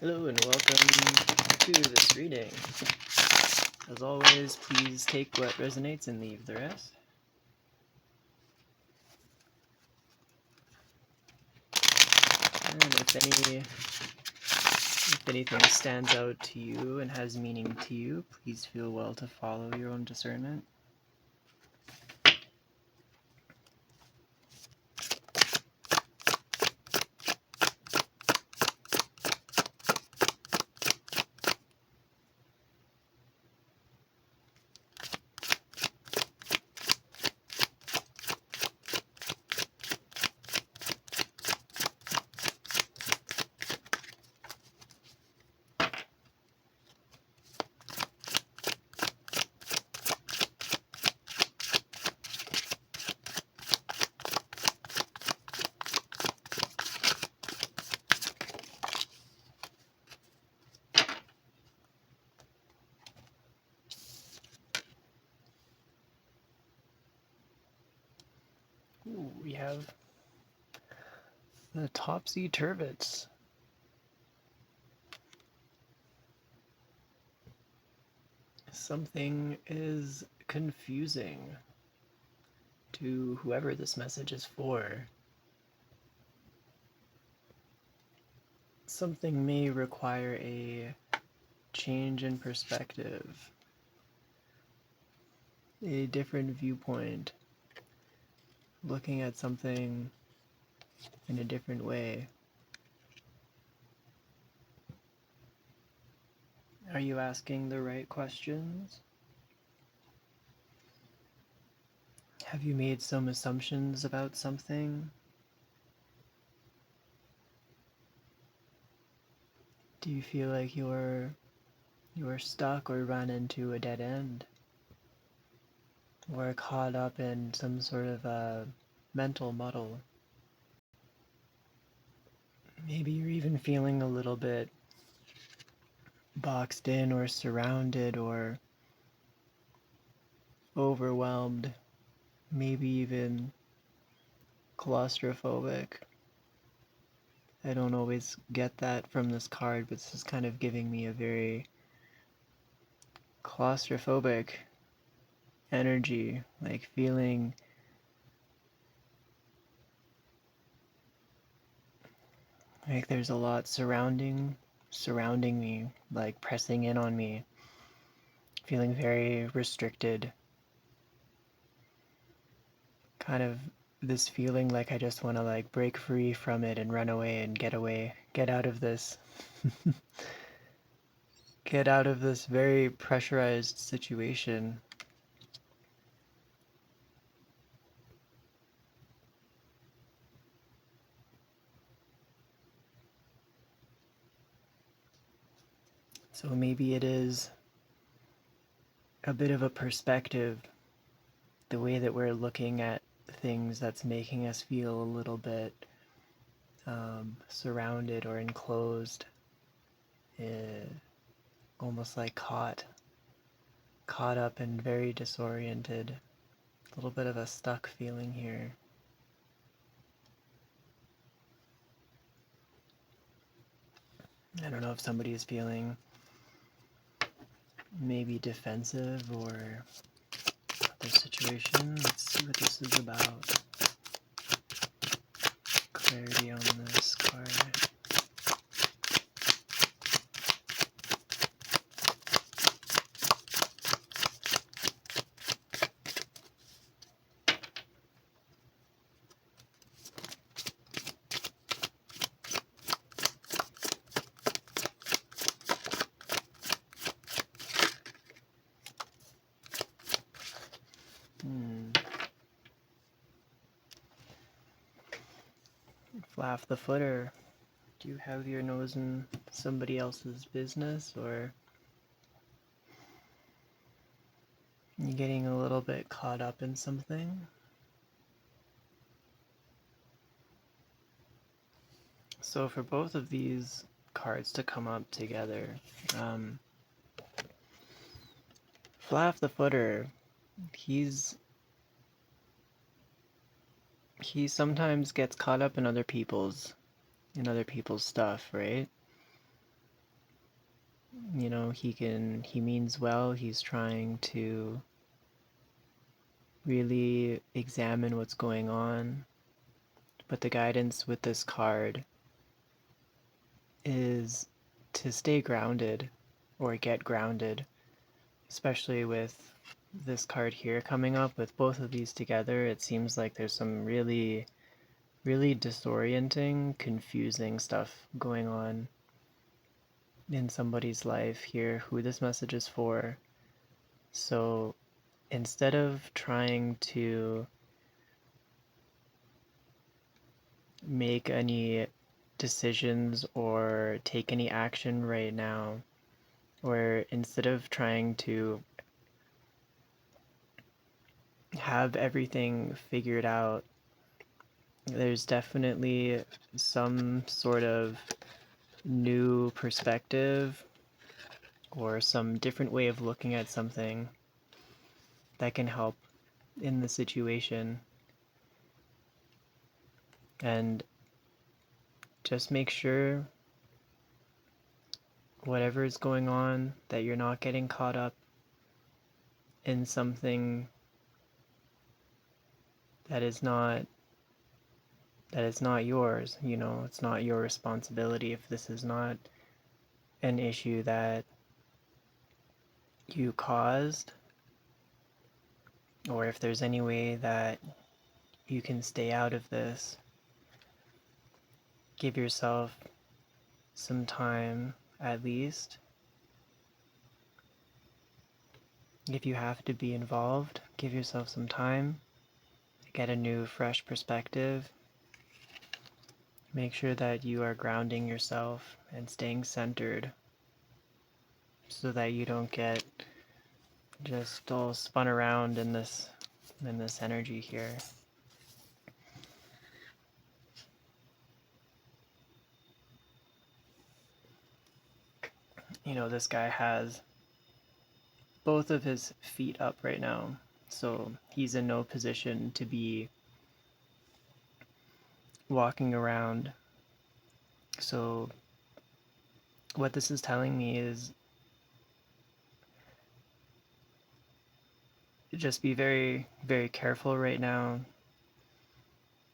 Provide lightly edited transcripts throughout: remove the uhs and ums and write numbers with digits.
Hello and welcome to this reading. As always, please take what resonates and leave the rest. And if anything stands out to you and has meaning to you, please feel well to follow your own discernment. Ooh, we have the Topsy-Turvets. Something is confusing to whoever this message is for. Something may require a change in perspective, a different viewpoint, looking at something in a different way. Are you asking the right questions? Have you made some assumptions about something? Do you feel like you're stuck or run into a dead end? Or caught up in some sort of a mental muddle? Maybe you're even feeling a little bit boxed in or surrounded or overwhelmed, maybe even claustrophobic. I don't always get that from this card, but this is kind of giving me a very claustrophobic energy, like feeling like there's a lot surrounding me, like pressing in on me, feeling very restricted. Kind of this feeling like I just want to like break free from it and run away and get out of this. Get out of this very pressurized situation. So maybe it is a bit of a perspective, the way that we're looking at things, that's making us feel a little bit surrounded or enclosed, almost like caught up and very disoriented. A little bit of a stuck feeling here. I don't know if somebody is feeling maybe defensive or other situation. Let's see what this is about. Clarity on this card. Flaff the footer. Do you have your nose in somebody else's business, or you getting a little bit caught up in something? So for both of these cards to come up together, Flaff the footer, he sometimes gets caught up in other people's stuff, right? You know, he means well. He's trying to really examine what's going on. But the guidance with this card is to stay grounded or get grounded, especially with this card here coming up. With both of these together, it seems like there's some really disorienting, confusing stuff going on in somebody's life here, who this message is for. So instead of trying to make any decisions or take any action right now, or instead of trying to have everything figured out, there's definitely some sort of new perspective or some different way of looking at something that can help in the situation. And just make sure whatever is going on that you're not getting caught up in something that is not yours. You know, it's not your responsibility. If this is not an issue that you caused, or if there's any way that you can stay out of this, give yourself some time at least. If you have to be involved, give yourself some time to get a new, fresh perspective. Make sure that you are grounding yourself and staying centered so that you don't get just all spun around in this energy here. You know, this guy has both of his feet up right now, so he's in no position to be walking around. So what this is telling me is just be very, very careful right now.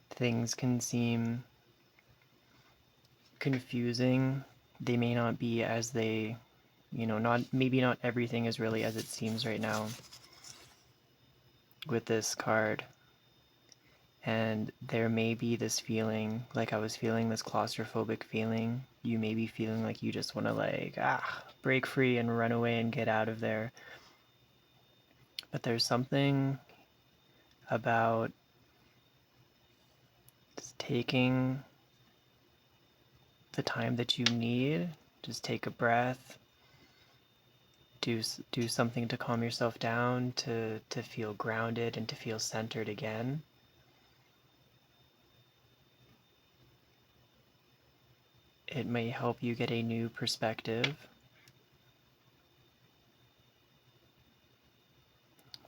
Things can seem confusing. They may not be as they, you know, maybe not everything is really as it seems right now with this card. And there may be this feeling, like I was feeling this claustrophobic feeling. You may be feeling like you just want to like, break free and run away and get out of there. But there's something about just taking the time that you need. Just take a breath. Do something to calm yourself down, to feel grounded and to feel centered again. It may help you get a new perspective.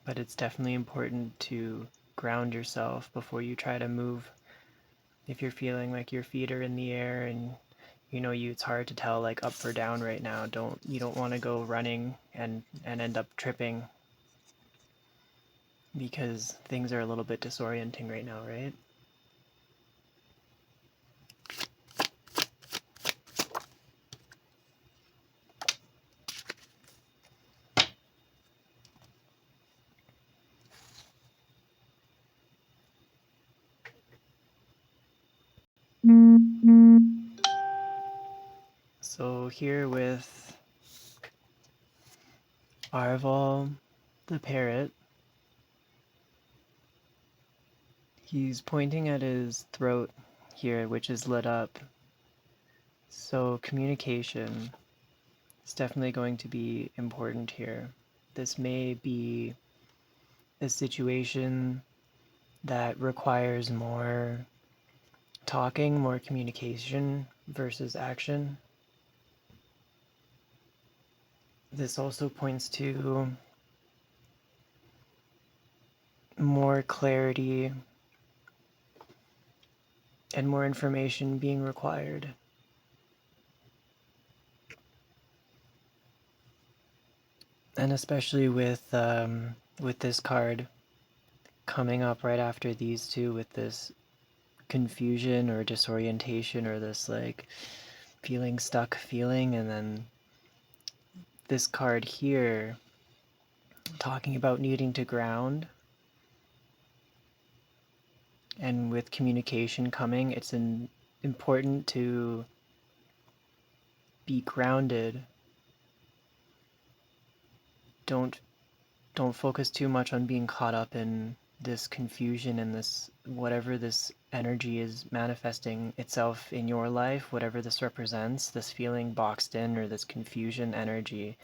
But it's definitely important to ground yourself before you try to move. If you're feeling like your feet are in the air and you know it's hard to tell like up or down right now, you don't want to go running and end up tripping, because things are a little bit disorienting right now, right? So here with Arval the parrot, he's pointing at his throat here, which is lit up. So communication is definitely going to be important here. This may be a situation that requires more talking, more communication versus action. This also points to more clarity and more information being required. And especially with this card coming up right after these two, with this confusion or disorientation, or this like feeling stuck feeling, and then this card here talking about needing to ground. And with communication coming, it's important to be grounded. Don't focus too much on being caught up in this confusion and this whatever this energy is manifesting itself in your life, whatever this represents, this feeling boxed in or this confusion energy.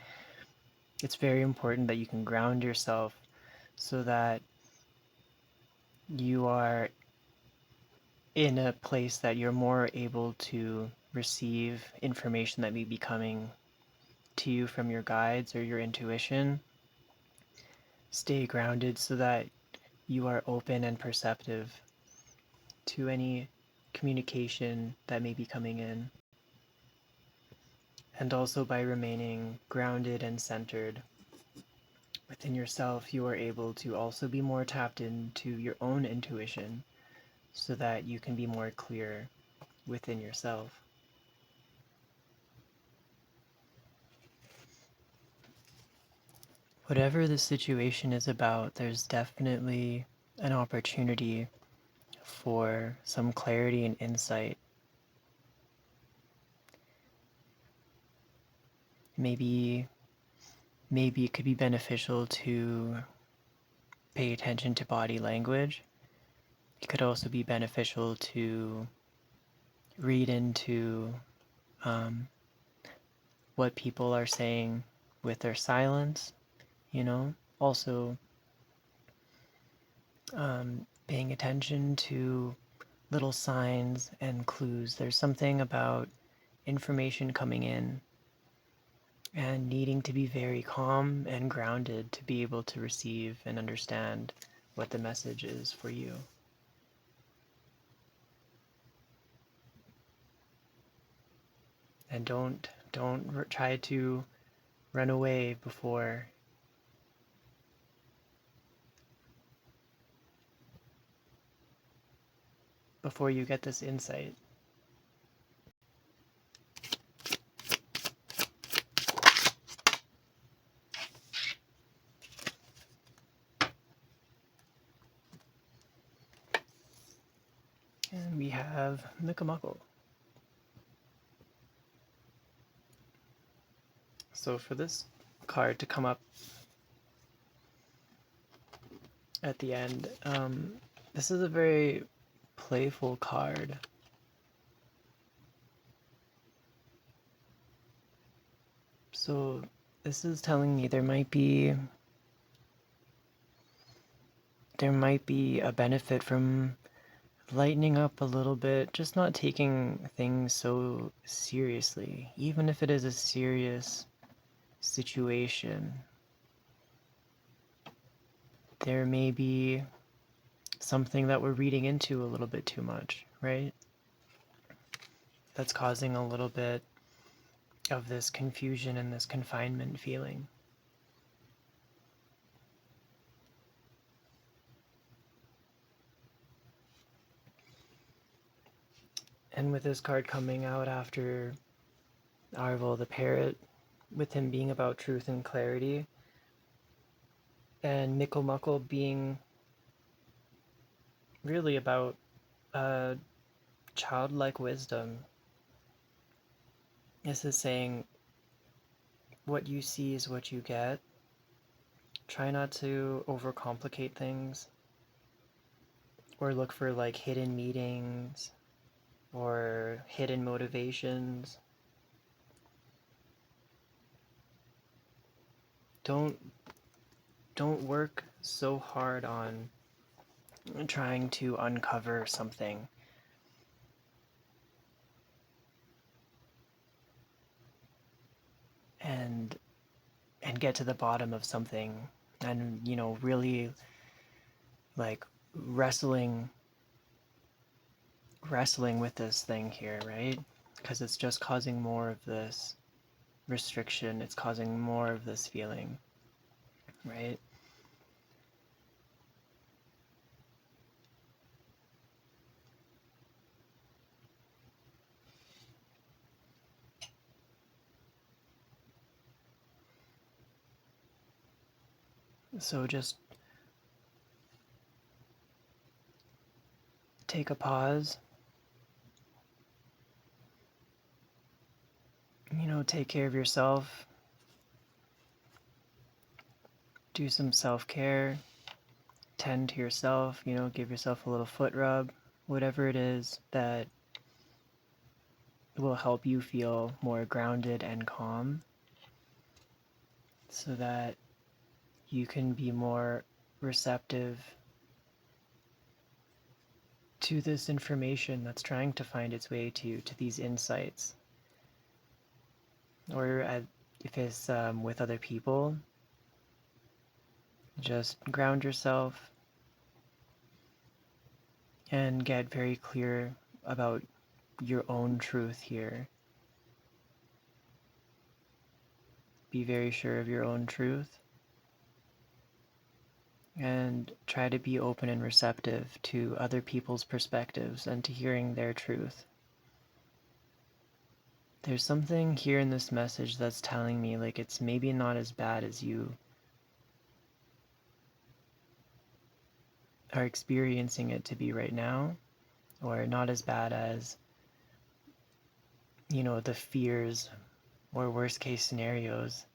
It's very important that you can ground yourself so that you are in a place that you're more able to receive information that may be coming to you from your guides or your intuition. Stay grounded so that you are open and perceptive to any communication that may be coming in. And also by remaining grounded and centered within yourself, you are able to also be more tapped into your own intuition so that you can be more clear within yourself. Whatever the situation is about, there's definitely an opportunity for some clarity and insight. Maybe it could be beneficial to pay attention to body language. It could also be beneficial to read into what people are saying with their silence, Also, paying attention to little signs and clues. There's something about information coming in and needing to be very calm and grounded to be able to receive and understand what the message is for you. And don't try to run away before you get this insight. And we have Mikamuckle. So for this card to come up at the end, this is a very playful card. So this is telling me there might be a benefit from lightening up a little bit, just not taking things so seriously, even if it is a serious situation. There may be something that we're reading into a little bit too much, right? That's causing a little bit of this confusion and this confinement feeling. And with this card coming out after Arvel the Parrot, with him being about truth and clarity, and Mikamuckle being really about childlike wisdom. This is saying what you see is what you get. Try not to overcomplicate things or look for like hidden meanings or hidden motivations. Don't work so hard on trying to uncover something. And get to the bottom of something, and really like wrestling with this thing here, right? Because it's just causing more of this restriction, it's causing more of this feeling. right? So just take a pause, take care of yourself, do some self-care, tend to yourself, give yourself a little foot rub, whatever it is that will help you feel more grounded and calm so that you can be more receptive to this information that's trying to find its way to you, to these insights. Or if it's with other people, just ground yourself and get very clear about your own truth here. Be very sure of your own truth and try to be open and receptive to other people's perspectives and to hearing their truth. There's something here in this message that's telling me like it's maybe not as bad as you are experiencing it to be right now, or not as bad as, the fears or worst case scenarios.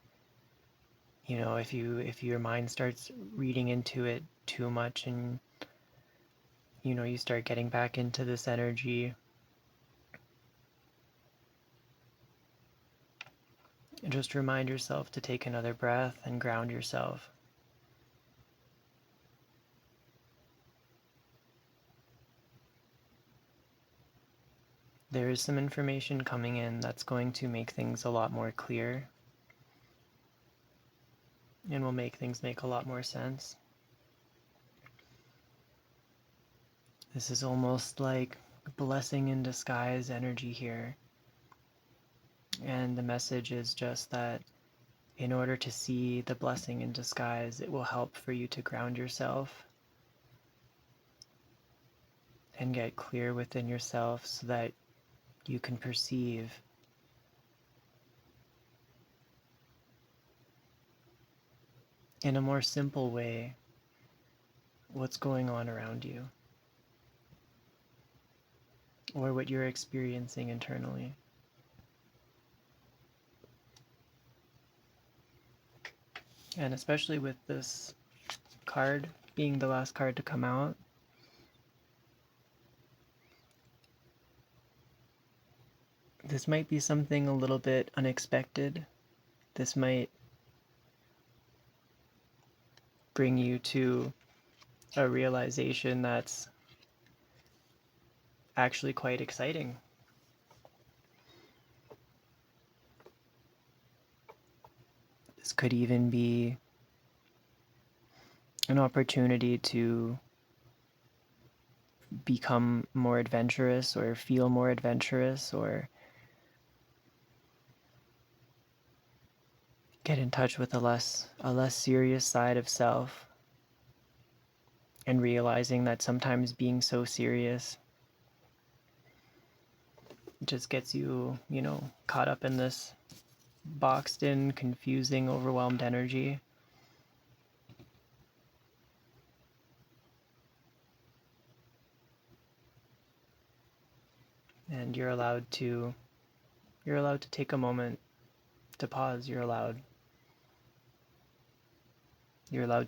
If your mind starts reading into it too much and you start getting back into this energy, just remind yourself to take another breath and ground yourself. There is some information coming in that's going to make things a lot more clear and will make things make a lot more sense. This is almost like blessing in disguise energy here. And the message is just that in order to see the blessing in disguise, it will help for you to ground yourself and get clear within yourself so that you can perceive in a more simple way what's going on around you or what you're experiencing internally. And especially with this card being the last card to come out, this might be something a little bit unexpected. This might bring you to a realization that's actually quite exciting. This could even be an opportunity to become more adventurous or feel more adventurous or get in touch with a less serious side of self, and realizing that sometimes being so serious just gets you, caught up in this boxed in, confusing, overwhelmed energy. And you're allowed to take a moment to pause. You're allowed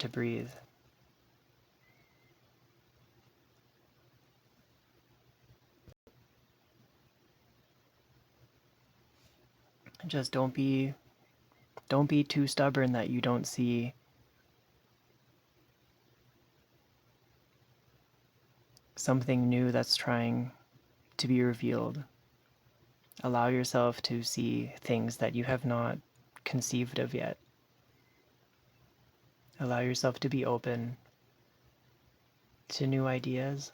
to breathe. Just don't be too stubborn that you don't see something new that's trying to be revealed. Allow yourself to see things that you have not conceived of yet. Allow yourself to be open to new ideas.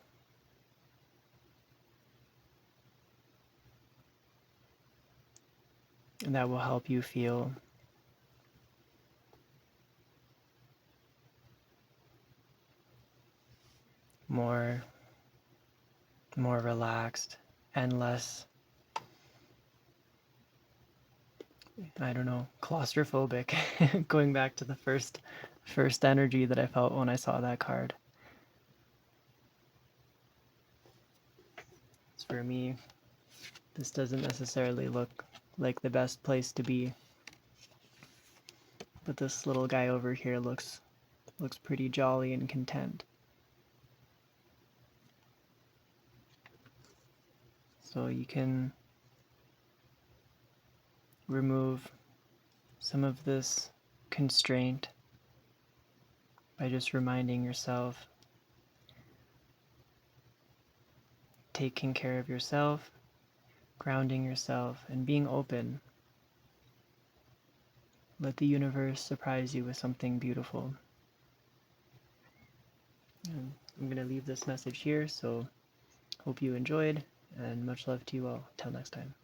And that will help you feel more relaxed and less, I don't know, claustrophobic. Going back to the first energy that I felt when I saw that card. As for me, this doesn't necessarily look like the best place to be, but this little guy over here looks pretty jolly and content. So you can remove some of this constraint by just reminding yourself, taking care of yourself, grounding yourself, and being open. Let the universe surprise you with something beautiful. And I'm going to leave this message here, so hope you enjoyed, and much love to you all. Till next time.